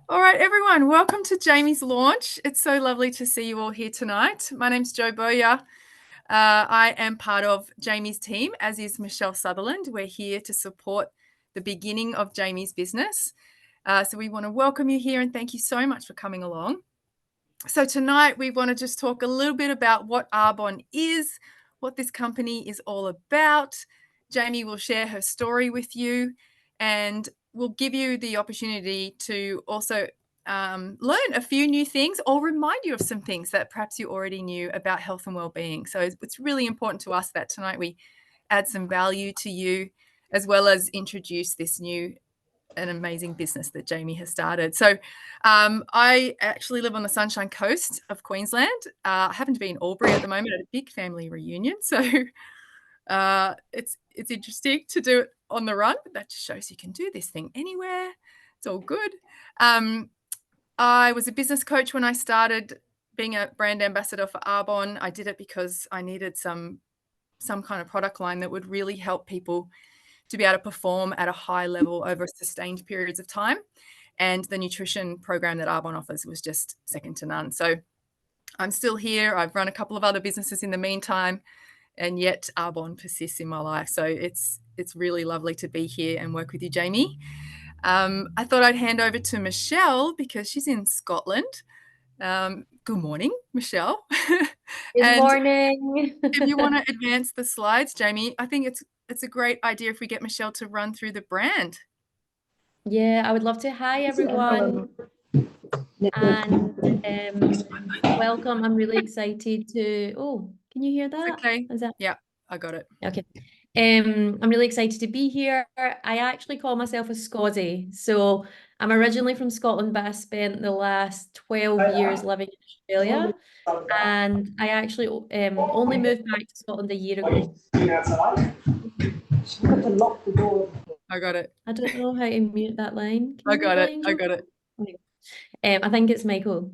All right, everyone, welcome to Jamie's launch. It's so lovely to see you all here tonight. My name's Jo Boyer. I am part of Jamie's team, as is Michelle Sutherland. We're here to support the beginning of Jamie's business. So we want to welcome you here and thank you so much for coming along. So tonight we want to just talk a little bit about what Arbonne is, what this company is all about. Jamie will share her story with you and we'll give you the opportunity to also learn a few new things or remind you of some things that perhaps you already knew about health and well-being. So it's really important to us that tonight we add some value to you as well as introduce this new an amazing business that Jamie has started. So I actually live on the Sunshine Coast of Queensland. I happen to be in Albury at the moment at a big family reunion. So it's interesting to do it on the run, but that just shows you can do this thing anywhere. It's all good. I was a business coach when I started being a brand ambassador for Arbonne. I did it because I needed some kind of product line that would really help people to be able to perform at a high level over sustained periods of time. And the nutrition program that Arbonne offers was just second to none. So I'm still here. I've run a couple of other businesses in the meantime, and yet Arbonne persists in my life. So it's really lovely to be here and work with you, Jamie. I thought I'd hand over to Michelle because she's in Scotland. Good morning, Michelle. Good And morning. if you want to advance the slides, Jamie, I think it's a great idea if we get Michelle to run through the brand. Yeah, I would love to. Hi, everyone, and welcome. I'm really excited to. Oh, can you hear It's that? okay. Is that Yeah, I got it. okay? I'm really excited to be here. I actually call myself a Scottie, so I'm originally from Scotland, but I spent the last 12 years living in Australia, and I actually only moved back to Scotland a year ago. I got it. I don't know how to mute that line. Can I you mute got that, it. I Angel? got it. I think it's Michael.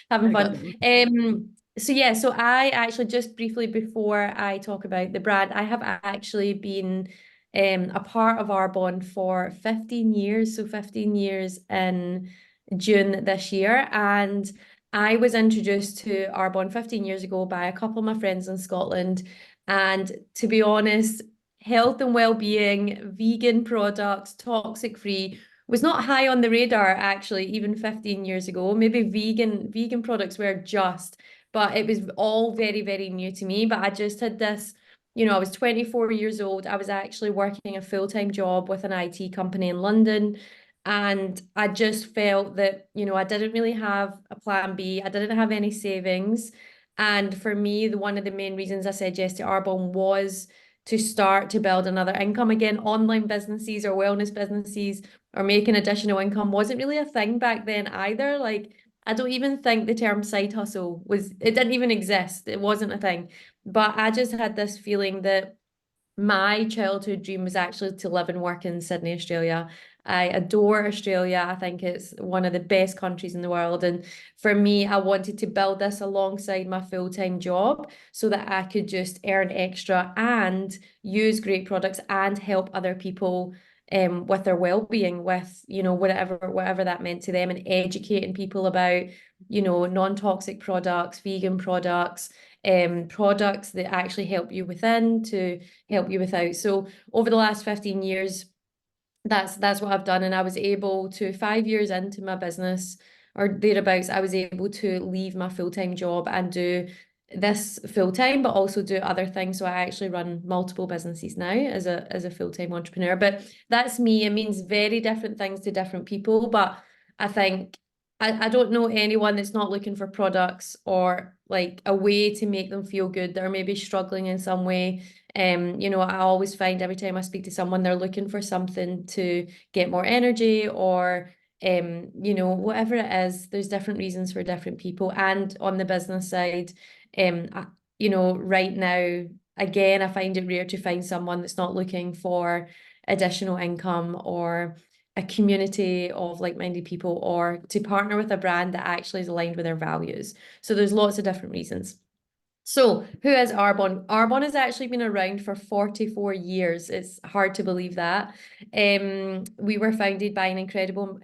Having I got fun. it. So I actually just briefly before I talk about the brand, I have actually been a part of Arbonne for 15 years. So 15 years in June this year. And I was introduced to Arbonne 15 years ago by a couple of my friends in Scotland. And to be honest, health and well-being, vegan products, toxic free was not high on the radar actually even 15 years ago. Maybe vegan products were just, but it was all very, very new to me. But I just had this, I was 24 years old. I was actually working a full-time job with an IT company in London. And I just felt that, I didn't really have a plan B. I didn't have any savings. And for me, one of the main reasons I said yes to Arbonne was to start to build another income. Again, online businesses or wellness businesses or making additional income wasn't really a thing back then either. Like, I don't even think the term side hustle it didn't even exist. It wasn't a thing. But I just had this feeling that my childhood dream was actually to live and work in Sydney, Australia. I adore Australia. I think it's one of the best countries in the world. And for me, I wanted to build this alongside my full-time job so that I could just earn extra and use great products and help other people with their well-being, with, whatever that meant to them, and educating people about, non-toxic products, vegan products, products that actually help you within to help you without. So over the last 15 years, that's what I've done. And I was able to, 5 years into my business or thereabouts, I was able to leave my full-time job and do this full-time, but also do other things. So I actually run multiple businesses now as a full-time entrepreneur. But that's me. It means very different things to different people. But I think I don't know anyone that's not looking for products or like a way to make them feel good that are maybe struggling in some way. I always find every time I speak to someone, they're looking for something to get more energy or whatever it is, there's different reasons for different people. And on the business side, right now, again, I find it rare to find someone that's not looking for additional income or a community of like-minded people or to partner with a brand that actually is aligned with their values. So there's lots of different reasons. So, who is Arbonne? Arbonne has actually been around for 44 years. It's hard to believe that. We were founded by an incredible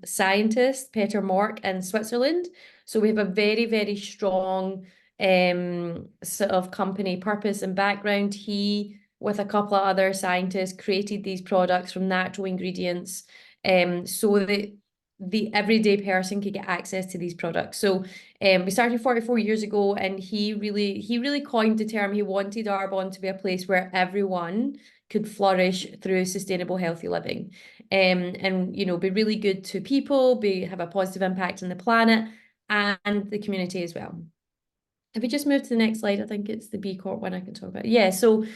scientist, Peter Mork, in Switzerland. So, we have a very, very strong sort of company purpose and background. He, with a couple of other scientists, created these products from natural ingredients so that the everyday person could get access to these products. So we started 44 years ago, and he really coined the term. He wanted Arbonne to be a place where everyone could flourish through sustainable, healthy living, and be really good to people, have a positive impact on the planet and the community as well. If we just move to the next slide, I think it's the B Corp one I can talk about. Yeah, so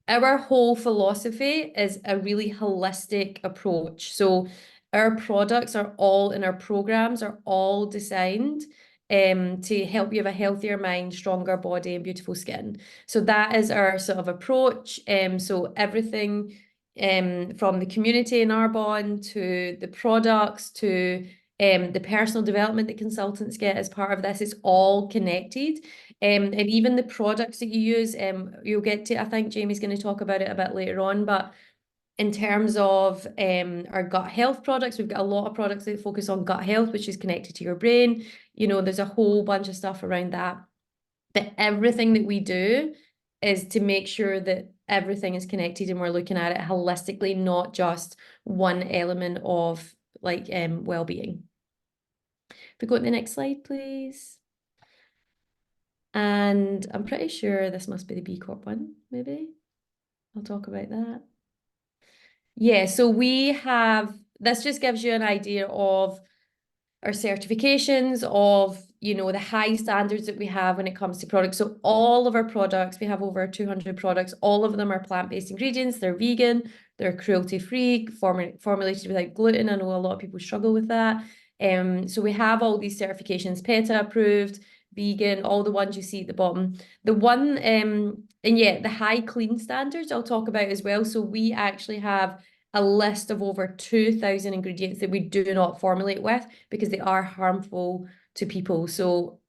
our whole philosophy is a really holistic approach. So our products are all in our programs are all designed to help you have a healthier mind, stronger body, and beautiful skin. So that is our sort of approach. So everything from the community in Arbonne to the products to the personal development that consultants get as part of this is all connected. And even the products that you use, you'll get to, I think Jamie's going to talk about it a bit later on, but in terms of our gut health products, we've got a lot of products that focus on gut health, which is connected to your brain. There's a whole bunch of stuff around that. But everything that we do is to make sure that everything is connected and we're looking at it holistically, not just one element of well-being. If we go to the next slide, please. And I'm pretty sure this must be the B Corp one, maybe. I'll talk about that. Yeah, so this just gives you an idea of our certifications, of the high standards that we have when it comes to products. So all of our products, we have over 200 products, all of them are plant-based ingredients, they're vegan, they're cruelty-free, formulated without gluten. I know a lot of people struggle with that. So we have all these certifications, PETA approved, vegan, all the ones you see at the bottom. The one, and yeah, the high clean standards I'll talk about as well. So we actually have a list of over 2,000 ingredients that we do not formulate with because they are harmful to people. So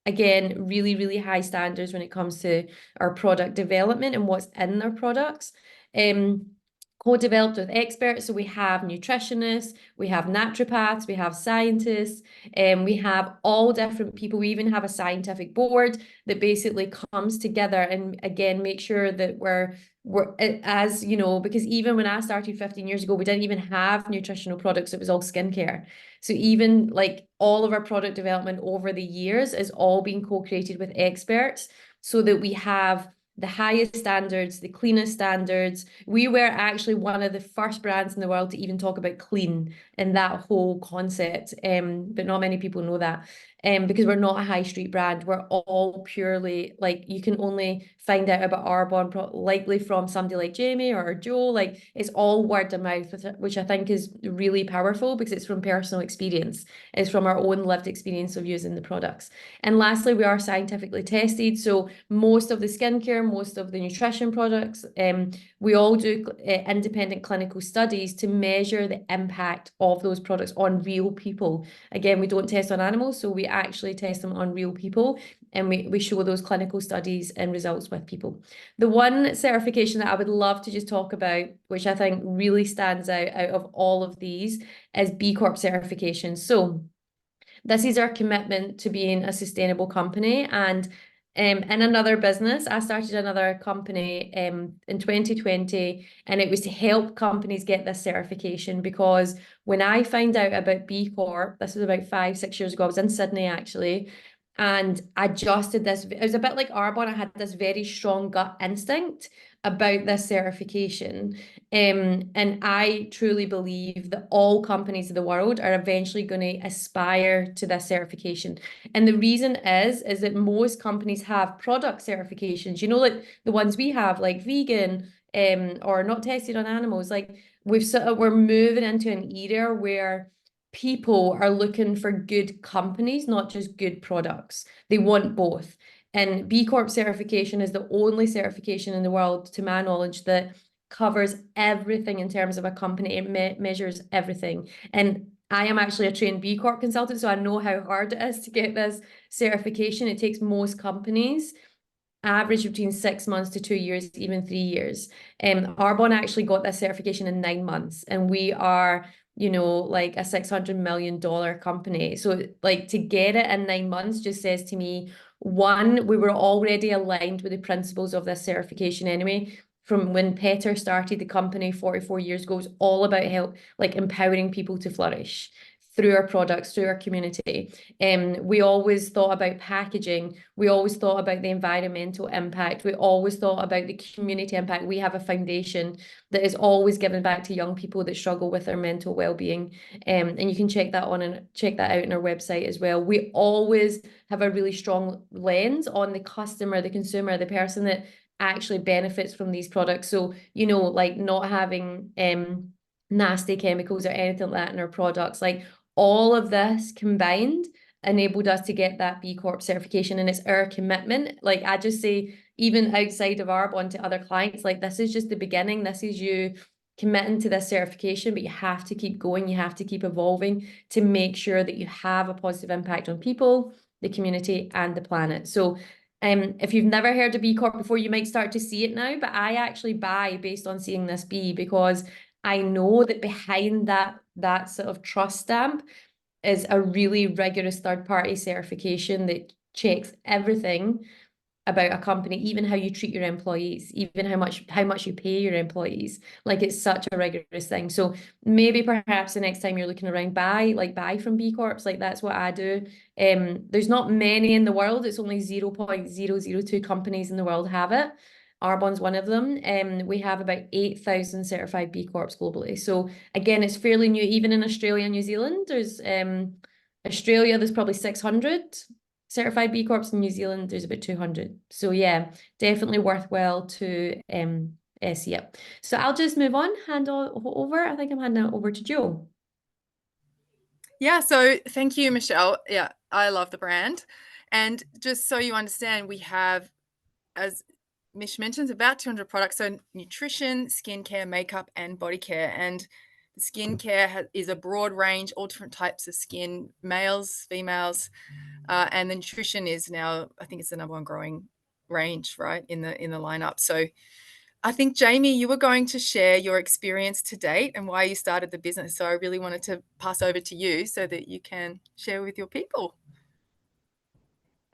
again, really, really high standards when it comes to our product development and what's in our products. Co-developed with experts. So we have nutritionists, we have naturopaths, we have scientists, and we have all different people. We even have a scientific board that basically comes together and again make sure that we're as because even when I started 15 years ago, we didn't even have nutritional products. It was all skincare. So even like all of our product development over the years is all being co-created with experts so that we have the highest standards, the cleanest standards. We were actually one of the first brands in the world to even talk about clean and that whole concept. But not many people know that. Because we're not a high street brand. We're all purely you can only find out about Arbonne likely from somebody like Jamie or Joe. It's all word of mouth, which I think is really powerful because it's from personal experience. It's from our own lived experience of using the products. And lastly, we are scientifically tested. So most of the skincare, most of the nutrition products, we all do independent clinical studies to measure the impact of those products on real people. Again, we don't test on animals, so we actually test them on real people, and we show those clinical studies and results with people. The one certification that I would love to just talk about, which I think really stands out of all of these, is B Corp certification. So this is our commitment to being a sustainable company. And in another business, I started another company in 2020, and it was to help companies get this certification because when I found out about B Corp, this was about 5-6 years ago, I was in Sydney actually, and I just did this. It was a bit like Arbonne. I had this very strong gut instinct about this certification. And I truly believe that all companies of the world are eventually going to aspire to this certification. And the reason is that most companies have product certifications, like the ones we have, like vegan, or not tested on animals. We're moving into an era where people are looking for good companies, not just good products. They want both. And B Corp certification is the only certification in the world, to my knowledge, that covers everything in terms of a company. It measures everything. And I am actually a trained B Corp consultant, so I know how hard it is to get this certification. It takes most companies average between 6 months to 2 years, even 3 years. Arbonne actually got this certification in 9 months, and we are, like a $600 million company. So, like, to get it in 9 months just says to me, one, we were already aligned with the principles of this certification anyway. From when Peter started the company 44 years ago, it's all about empowering people to flourish through our products, through our community. We always thought about packaging. We always thought about the environmental impact. We always thought about the community impact. We have a foundation that is always given back to young people that struggle with their mental well-being. And you can check that out on our website as well. We always have a really strong lens on the customer, the consumer, the person that actually benefits from these products. So, like not having nasty chemicals or anything like that in our products. Like, all of this combined enabled us to get that B Corp certification, and it's our commitment. Like, I just say, even outside of Arbonne, to other clients, like, this is just the beginning. This is you committing to this certification, but you have to keep going. You have to keep evolving to make sure that you have a positive impact on people, the community, and the planet. So if you've never heard of B Corp before, you might start to see it now, but I actually buy based on seeing this B, because I know that behind that sort of trust stamp is a really rigorous third-party certification that checks everything about a company, even how you treat your employees, even how much you pay your employees. Like, it's such a rigorous thing. So maybe perhaps the next time you're looking around, buy from B Corps. Like, that's what I do. There's not many in the world. It's only 0.002 companies in the world have it. Arbonne's one of them. We have about 8,000 certified B Corps globally. So again, it's fairly new. Even in Australia and New Zealand, there's probably 600 certified B Corps. In New Zealand, there's about 200. So yeah, definitely worthwhile to see it. So I'll just move on, hand over. I think I'm handing it over to Joe. Yeah, so thank you, Michelle. Yeah, I love the brand. And just so you understand, we have, as Mish mentions, about 200 products. So nutrition, skincare, makeup, and body care. And skincare is a broad range, all different types of skin, males, females. And the nutrition is now, I think it's the number one growing range, right, in the lineup. So I think, Jamie, you were going to share your experience to date and why you started the business. So I really wanted to pass over to you so that you can share with your people.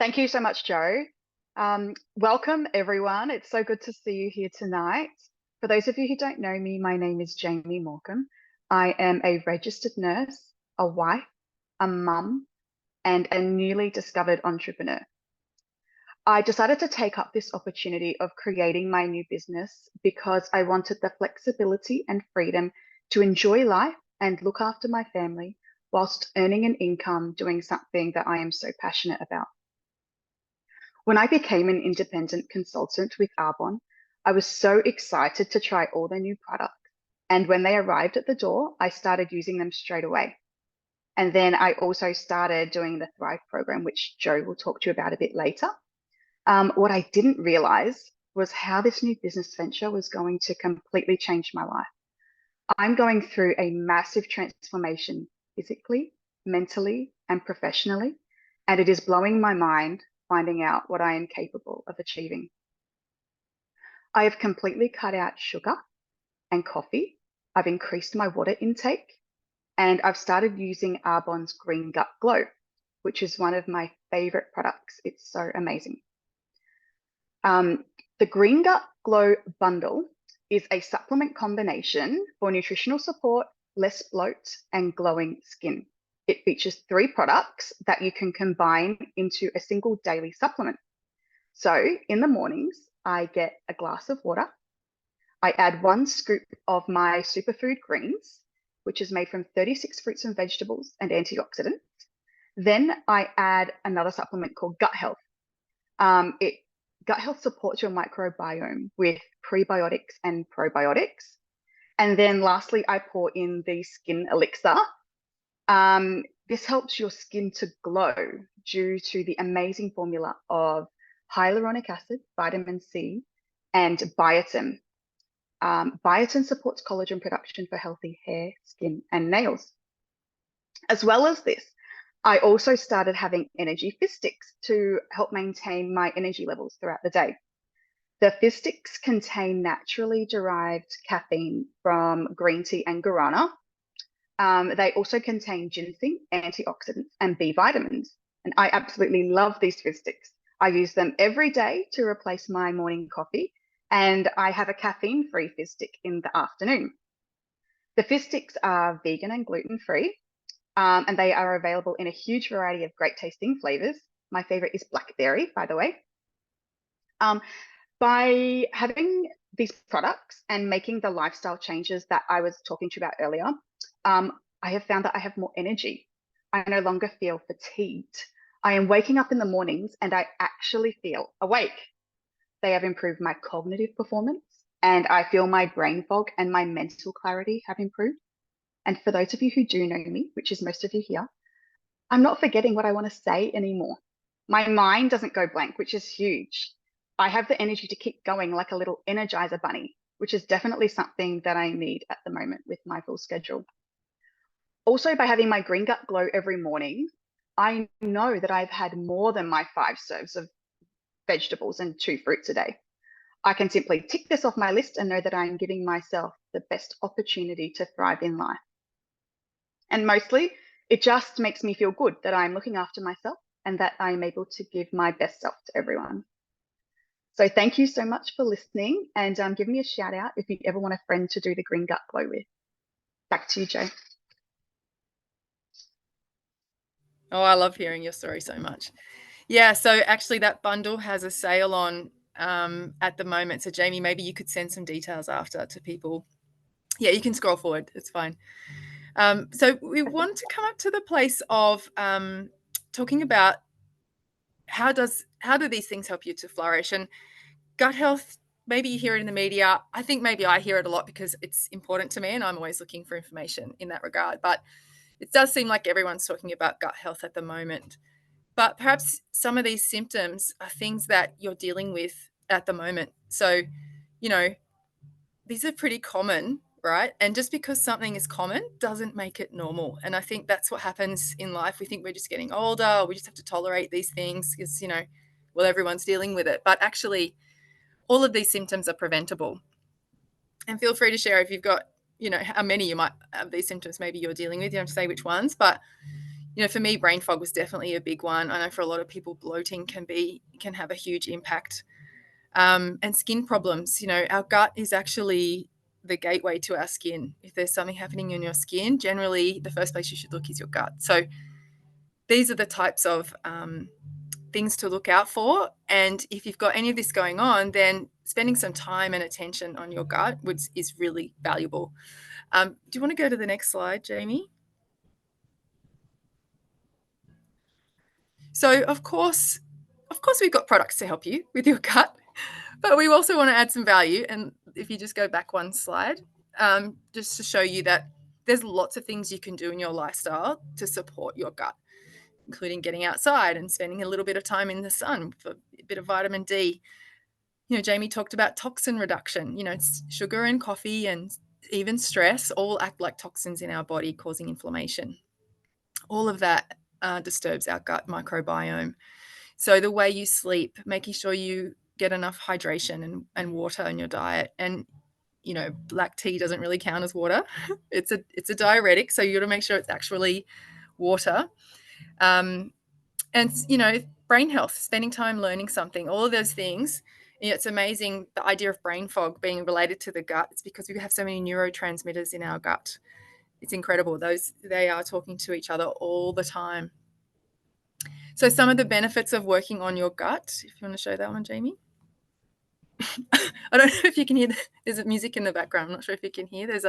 Thank you so much, Joe. Welcome, everyone. It's so good to see you here tonight. For those of you who don't know me, my name is Jamie Morcom. I am a registered nurse, a wife, a mum, and a newly discovered entrepreneur. I decided to take up this opportunity of creating my new business because I wanted the flexibility and freedom to enjoy life and look after my family whilst earning an income doing something that I am so passionate about. When I became an independent consultant with Arbonne, I was so excited to try all their new products. And when they arrived at the door, I started using them straight away. And then I also started doing the Thrive program, which Joe will talk to you about a bit later. What I didn't realize was how this new business venture was going to completely change my life. I'm going through a massive transformation physically, mentally, and professionally, and it is blowing my mind finding out what I am capable of achieving. I have completely cut out sugar and coffee. I've increased my water intake, and I've started using Arbonne's Green Gut Glow, which is one of my favorite products. It's so amazing. The Green Gut Glow bundle is a supplement combination for nutritional support, less bloat, and glowing skin. It features 3 products that you can combine into a single daily supplement. So in the mornings, I get a glass of water. I add 1 scoop of my superfood greens, which is made from 36 fruits and vegetables and antioxidants. Then I add another supplement called Gut Health. Gut Health supports your microbiome with prebiotics and probiotics. And then lastly, I pour in the Skin Elixir. This helps your skin to glow due to the amazing formula of hyaluronic acid, vitamin C, and biotin. Biotin supports collagen production for healthy hair, skin, and nails. As well as this, I also started having energy fizz sticks to help maintain my energy levels throughout the day. The fizz sticks contain naturally derived caffeine from green tea and guarana. They also contain ginseng, antioxidants, and B vitamins. And I absolutely love these fizz sticks. I use them every day to replace my morning coffee, and I have a caffeine-free fizz stick in the afternoon. The fizz sticks are vegan and gluten-free, and they are available in a huge variety of great tasting flavors. My favorite is blackberry, by the way. By having these products and making the lifestyle changes that I was talking to you about earlier, I have found that I have more energy. I no longer feel fatigued. I am waking up in the mornings and I actually feel awake. They have improved my cognitive performance, and I feel my brain fog and my mental clarity have improved. And for those of you who do know me, which is most of you here, I'm not forgetting what I want to say anymore. My mind doesn't go blank, which is huge. I have the energy to keep going like a little energizer bunny, which is definitely something that I need at the moment with my full schedule. Also, by having my Green Gut Glow every morning, I know that I've had more than my 5 serves of vegetables and 2 fruits a day. I can simply tick this off my list and know that I'm giving myself the best opportunity to thrive in life. And mostly, it just makes me feel good that I'm looking after myself and that I'm able to give my best self to everyone. So thank you so much for listening, and give me a shout out if you ever want a friend to do the Green Gut Glow with. Back to you, Jo. Oh, I love hearing your story so much. Yeah, so actually that bundle has a sale on at the moment. So Jamie, maybe you could send some details after to people. Yeah, you can scroll forward. It's fine. So we want to come up to the place of talking about how do these things help you to flourish? And gut health, maybe you hear it in the media. I think maybe I hear it a lot because it's important to me and I'm always looking for information in that regard. But it does seem like everyone's talking about gut health at the moment. But perhaps some of these symptoms are things that you're dealing with at the moment. So, you know, these are pretty common, right? And just because something is common doesn't make it normal. And I think that's what happens in life. We think we're just getting older, or we just have to tolerate these things because, well, everyone's dealing with it. But actually, all of these symptoms are preventable. And feel free to share if you've got, how many you might have these symptoms maybe you're dealing with. You don't have to say which ones, but for me, brain fog was definitely a big one. I know for a lot of people, bloating can have a huge impact. And skin problems. Our gut is actually the gateway to our skin. If there's something happening in your skin, generally the first place you should look is your gut. So these are the types of things to look out for. And if you've got any of this going on, then spending some time and attention on your gut is really valuable. Do you want to go to the next slide, Jamie? So of course, we've got products to help you with your gut, but we also want to add some value. And if you just go back one slide, just to show you that there's lots of things you can do in your lifestyle to support your gut, including getting outside and spending a little bit of time in the sun for a bit of vitamin D. Jamie talked about toxin reduction. Sugar and coffee and even stress all act like toxins in our body, causing inflammation. All of that disturbs our gut microbiome. So the way you sleep, making sure you get enough hydration and water in your diet. And, black tea doesn't really count as water. It's a diuretic, so you got to make sure it's actually water. And, brain health, spending time learning something, all of those things. It's amazing, the idea of brain fog being related to the gut. It's because we have so many neurotransmitters in our gut. It's incredible. They are talking to each other all the time. So some of the benefits of working on your gut, if you want to show that one, Jamie. I don't know if you can hear, there's music in the background. I'm not sure if you can hear. There's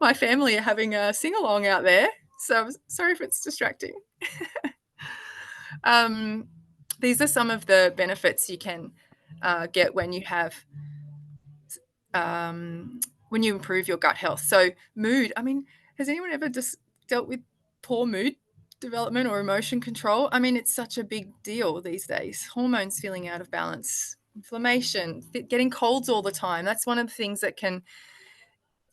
my family are having a sing-along out there. So sorry if it's distracting. These are some of the benefits you can get when you have, when you improve your gut health. So mood, has anyone ever just dealt with poor mood development or emotion control? It's such a big deal these days. Hormones feeling out of balance, inflammation, getting colds all the time. That's one of the things that can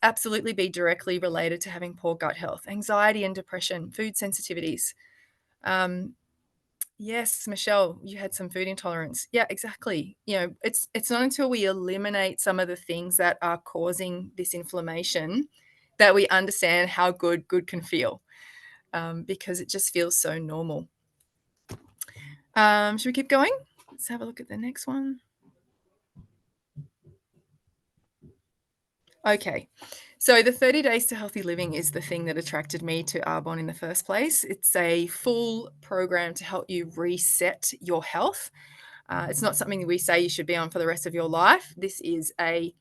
absolutely be directly related to having poor gut health, anxiety and depression, food sensitivities. Yes, Michelle, you had some food intolerance. Yeah, exactly. It's not until we eliminate some of the things that are causing this inflammation that we understand how good can feel, because it just feels so normal. Should we keep going? Let's have a look at the next one. Okay, so the 30 Days to Healthy Living is the thing that attracted me to Arbonne in the first place. It's a full program to help you reset your health. It's not something that we say you should be on for the rest of your life. This is a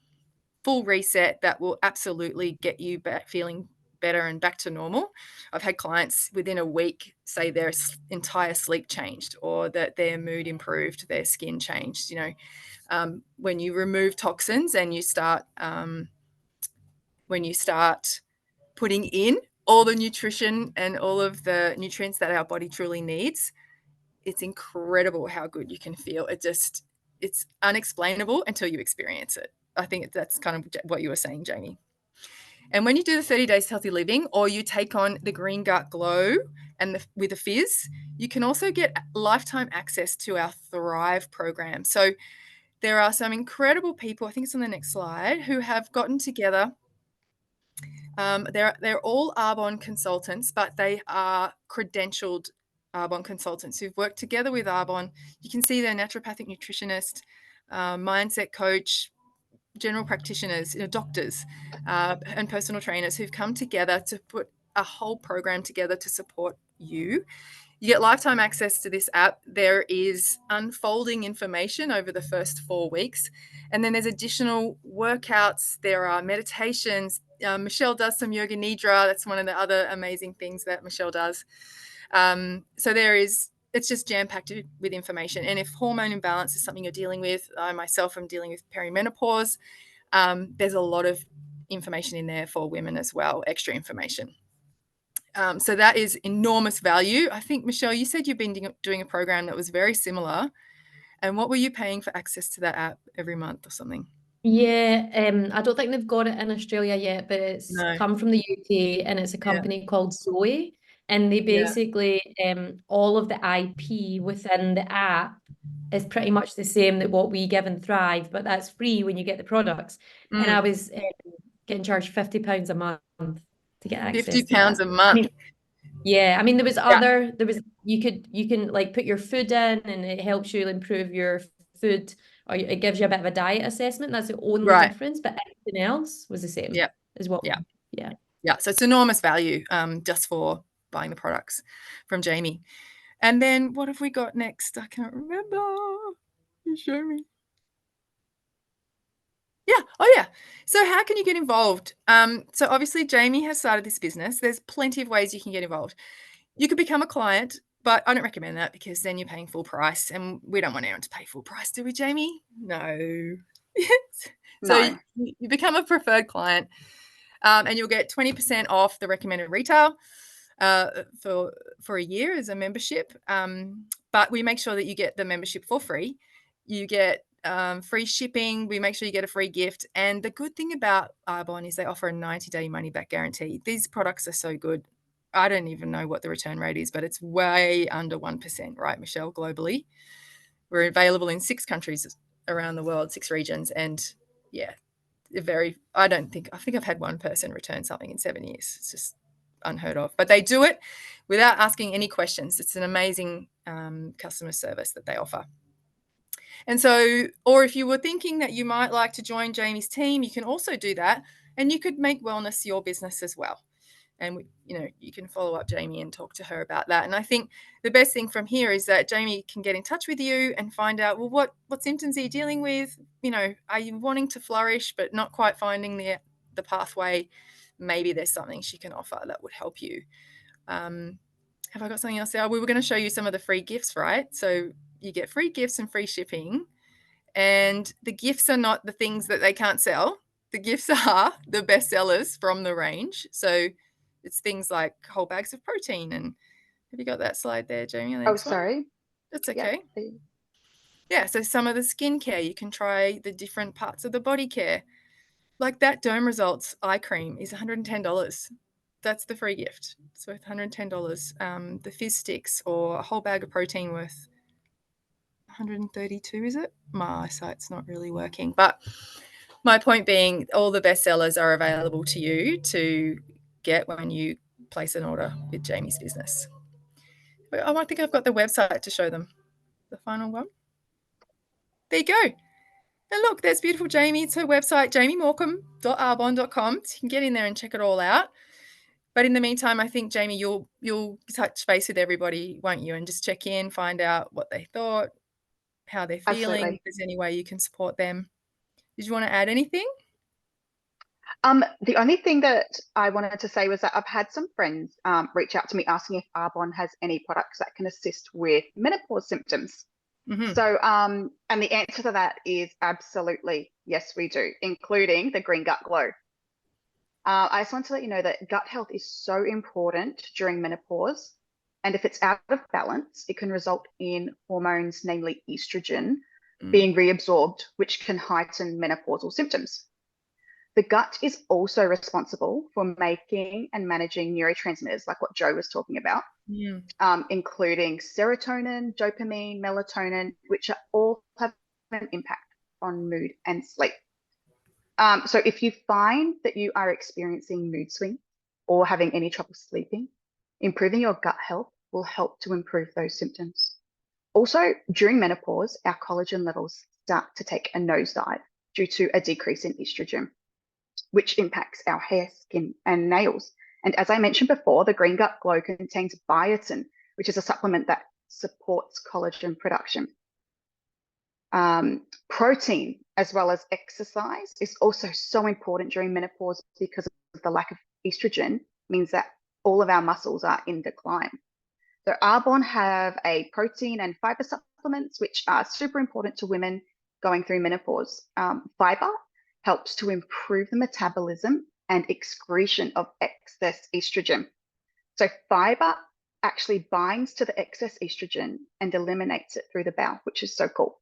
full reset that will absolutely get you back feeling better and back to normal. I've had clients within a week say their entire sleep changed, or that their mood improved, their skin changed. When you remove toxins and you start putting in all the nutrition and all of the nutrients that our body truly needs, it's incredible how good you can feel. It's unexplainable until you experience it. I think that's kind of what you were saying, Jamie. And when you do the 30 Days Healthy Living, or you take on the Green Gut Glow and with a fizz, you can also get lifetime access to our Thrive program. So there are some incredible people, I think it's on the next slide, who have gotten together. They're all Arbonne consultants, but they are credentialed Arbonne consultants who've worked together with Arbonne. You can see they're naturopathic nutritionist, mindset coach, general practitioners, doctors, and personal trainers who've come together to put a whole program together to support you. You get lifetime access to this app. There is unfolding information over the first 4 weeks. And then there's additional workouts. There are meditations. Michelle does some yoga nidra. That's one of the other amazing things that Michelle does. So it's just jam-packed with information. And if hormone imbalance is something you're dealing with, I myself am dealing with perimenopause, there's a lot of information in there for women as well, extra information. So that is enormous value. I think, Michelle, you said you've been doing a program that was very similar. And what were you paying for access to that app every month or something? Yeah, I don't think they've got it in Australia yet, but it's No. come from the UK, and it's a company called Zoe, and they basically all of the IP within the app is pretty much the same that what we give in Thrive, but that's free when you get the products. And I was getting charged £50 a month to get access to £50 that. a month. I mean, there was you can like put your food in, and it helps you improve your food, or it gives you a bit of a diet assessment. That's the only difference, but everything else was the same as well. Yeah. So it's enormous value just for buying the products from Jamie. And then what have we got next? I can't remember. You show me. Yeah. Oh, yeah. So how can you get involved? So obviously Jamie has started this business. There's plenty of ways you can get involved. You could become a client, but I don't recommend that, because then you're paying full price, and we don't want anyone to pay full price, do we, Jamie? No. So you become a preferred client, and you'll get 20% off the recommended retail for a year as a membership. But we make sure that you get the membership for free. You get free shipping. We make sure you get a free gift. And the good thing about Arbonne is they offer a 90-day money-back guarantee. These products are so good. I don't even know what the return rate is, but it's way under 1%, right, Michelle, globally? We're available in 6 countries around the world, 6 regions. And yeah, I think I've had one person return something in 7 years. It's just unheard of. But they do it without asking any questions. It's an amazing customer service that they offer. And so, or if you were thinking that you might like to join Jamie's team, you can also do that. And you could make wellness your business as well. And you can follow up Jamie and talk to her about that. And I think the best thing from here is that Jamie can get in touch with you and find out, well, what symptoms are you dealing with? Are you wanting to flourish but not quite finding the pathway? Maybe there's something she can offer that would help you. Have I got something else there? We were going to show you some of the free gifts, right? So you get free gifts and free shipping. And the gifts are not the things that they can't sell. The gifts are the best sellers from the range. So it's things like whole bags of protein. And have you got that slide there, Jamie? Oh, sorry. That's okay. Yeah, so some of the skincare, you can try the different parts of the body care. like that Derm Results eye cream is $110. That's the free gift. It's worth $110. The fizz sticks or a whole bag of protein worth 132, is it? My eyesight's not really working. But my point being, all the bestsellers are available to you to get when you place an order with Jamie's business. I think I've got the website to show them. The final one. There you go. And look, there's beautiful Jamie. It's her website, jamiemorcom.arbonne.com. So you can get in there and check it all out. But in the meantime, I think, Jamie, you'll touch base with everybody, won't you? And just check in, find out what they thought, how they're feeling, Absolutely. if there's any way you can support them. Did you want to add anything? The only thing that I wanted to say was that I've had some friends reach out to me asking if Arbonne has any products that can assist with menopause symptoms. Mm-hmm. So, and the answer to that is absolutely yes, we do, including the Green Gut Glow. I just want to let you know that gut health is so important during menopause. And if it's out of balance, it can result in hormones, namely estrogen, being reabsorbed, which can heighten menopausal symptoms. The gut is also responsible for making and managing neurotransmitters, like what Joe was talking about, including serotonin, dopamine, melatonin, which are all have an impact on mood and sleep. So if you find that you are experiencing mood swings or having any trouble sleeping, improving your gut health will help to improve those symptoms. Also, during menopause, our collagen levels start to take a nosedive due to a decrease in estrogen, which impacts our hair, skin, and nails. And as I mentioned before, the Green Gut Glow contains biotin, which is a supplement that supports collagen production. Protein, as well as exercise, is also so important during menopause because of the lack of estrogen means that all of our muscles are in decline. So Arbonne have a protein and fiber supplements, which are super important to women going through menopause. Fiber helps to improve the metabolism and excretion of excess estrogen. So fiber actually binds to the excess estrogen and eliminates it through the bowel, which is so cool.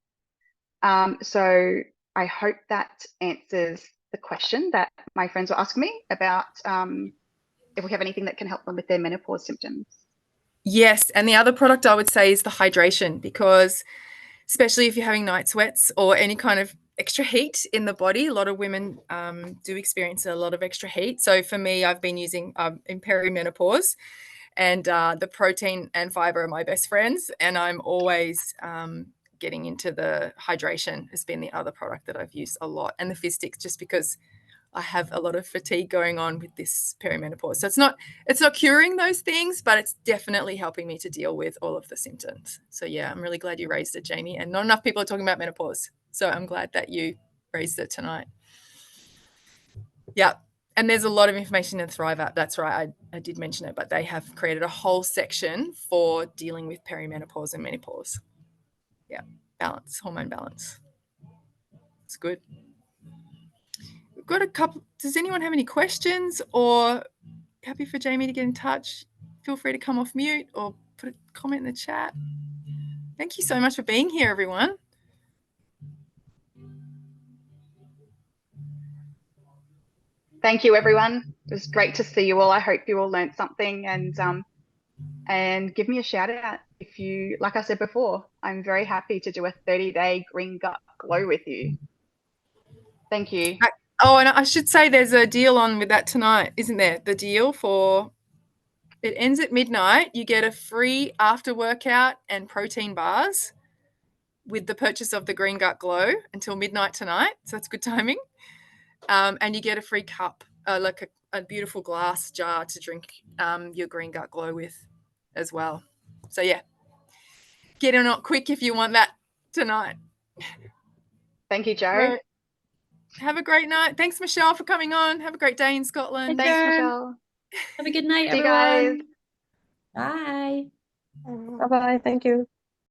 So I hope that answers the question that my friends were asking me about if we have anything that can help them with their menopause symptoms. Yes, and the other product I would say is the hydration, because especially if you're having night sweats or any kind of extra heat in the body, a lot of women do experience a lot of extra heat. So for me, I've been using in perimenopause, and the protein and fiber are my best friends, and I'm always getting into the hydration has been the other product that I've used a lot, and the fizz sticks, just because I have a lot of fatigue going on with this perimenopause. So it's not curing those things, but it's definitely helping me to deal with all of the symptoms. So yeah, I'm really glad you raised it, Jamie. And not enough people are talking about menopause. So I'm glad that you raised it tonight. Yeah. And there's a lot of information in the Thrive app. That's right. I did mention it, but they have created a whole section for dealing with perimenopause and menopause. Yeah. Balance, hormone balance. It's good. We've got a couple. Does anyone have any questions, or happy for Jamie to get in touch? Feel free to come off mute or put a comment in the chat. Thank you so much for being here, everyone. Thank you, everyone. It was great to see you all. I hope you all learned something, and give me a shout out if you, like I said before, I'm very happy to do a 30-day Green Gut Glow with you. Thank you. And I should say there's a deal on with that tonight, isn't there? The deal for it ends at midnight. You get a free after workout and protein bars with the purchase of the Green Gut Glow until midnight tonight. So that's good timing. And you get a free cup, like a beautiful glass jar to drink your Green Gut Glow with as well. So yeah, get on it quick if you want that tonight. Thank you, Joe. Have a great night. Thanks, Michelle, for coming on. Have a great day in Scotland. Thanks, Michelle. Have a good night, See you everyone. guys. Bye. Bye-bye. Thank you.